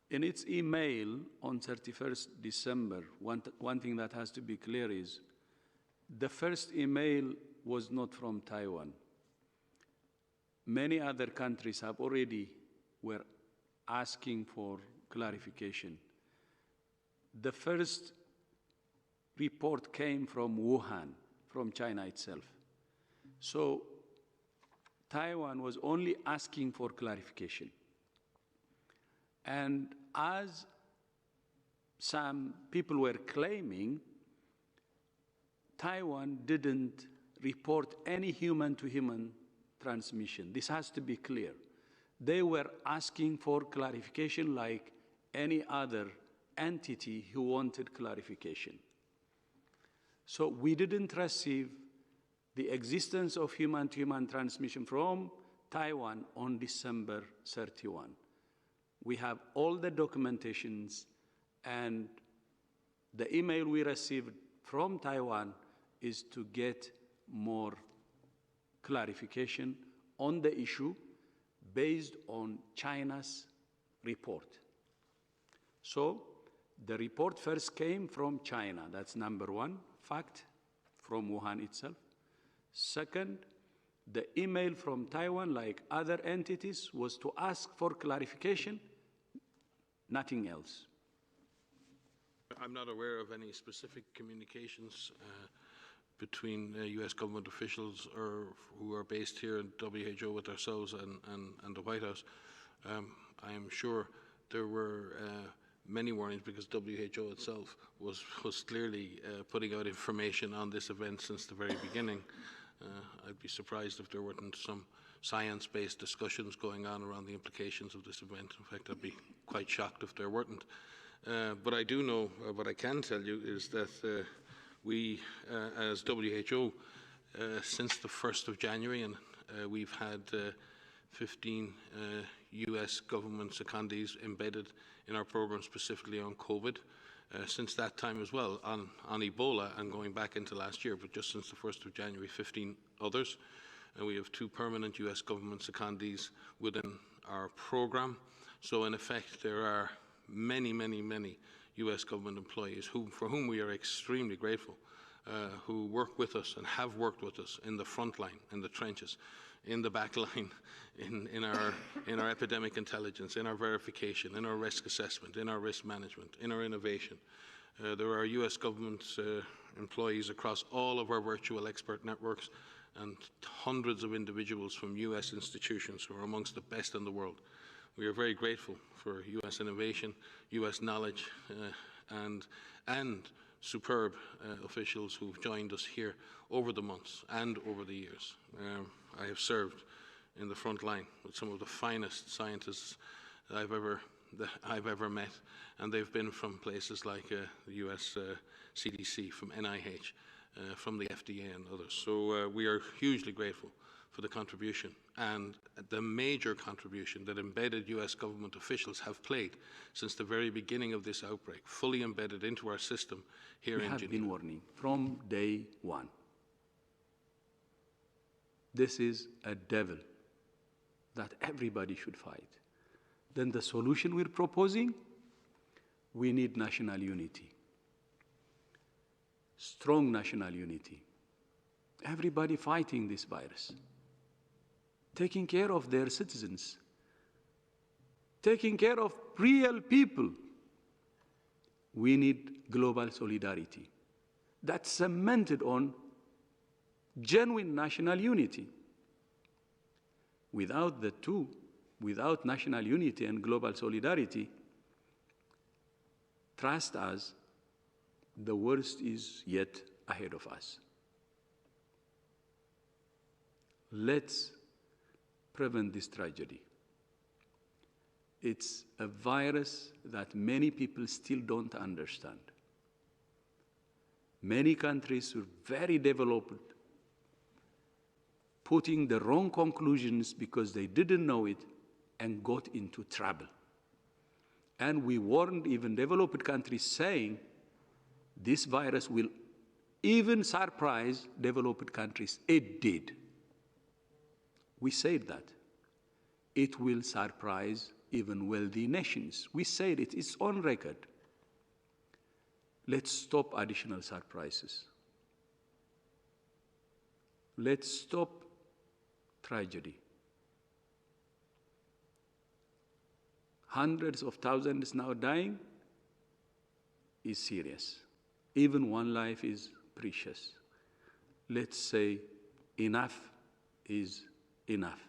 In its email on 31st December, one thing that has to be clear is the first email was not from Taiwan. Many other countries have already were asking for clarification. The first report came from Wuhan, from China itself. So Taiwan was only asking for clarification. And as some people were claiming, Taiwan didn't report any human-to-human transmission. This has to be clear. They were asking for clarification like any other entity who wanted clarification. So we didn't receive the existence of human-to-human transmission from Taiwan on December 31. We have all the documentations, and the email we received from Taiwan is to get more clarification on the issue based on China's report. So the report first came from China. That's number one fact, from Wuhan itself. Second, the email from Taiwan, like other entities, was to ask for clarification, nothing else. I'm not aware of any specific communications between US government officials or who are based here in WHO with ourselves and the White House. I am sure there were many warnings because WHO itself was clearly putting out information on this event since the very beginning. I'd be surprised if there weren't some science-based discussions going on around the implications of this event. In fact, I'd be quite shocked if there weren't. But I do know, what I can tell you is that we, as WHO, since the 1st of January, and we've had 15 US government secondees embedded in our program specifically on COVID. Since that time as well, on Ebola and going back into last year, but just since the 1st of January, 15 others. And we have 2 permanent US government secondees within our program. So in effect, there are many, many, many US government employees for whom we are extremely grateful, who work with us and have worked with us in the front line, in the trenches, in the back line, in our epidemic intelligence, in our verification, in our risk assessment, in our risk management, in our innovation. There are US government employees across all of our virtual expert networks and hundreds of individuals from US institutions who are amongst the best in the world. We are very grateful for US innovation, US knowledge, and superb officials who've joined us here over the months and over the years. I have served in the front line with some of the finest scientists that I've ever met, and they've been from places like the US CDC, from NIH, from the FDA and others. So we are hugely grateful for the contribution and the major contribution that embedded US government officials have played since the very beginning of this outbreak, fully embedded into our system here in Geneva. We have been warning from day one. This is a devil that everybody should fight. Then the solution we're proposing, we need national unity, strong national unity. Everybody fighting this virus, taking care of their citizens, taking care of real people. We need global solidarity that's cemented on genuine national unity. Without the two, without national unity and global solidarity, trust us, the worst is yet ahead of us. Let's prevent this tragedy. It's a virus that many people still don't understand. Many countries are very developed, putting the wrong conclusions because they didn't know it and got into trouble. And we warned even developed countries saying this virus will even surprise developed countries. It did. We said that. It will surprise even wealthy nations. We said it, it's on record. Let's stop additional surprises. Let's stop tragedy. Hundreds of thousands now dying is serious. Even one life is precious. Let's say enough is enough.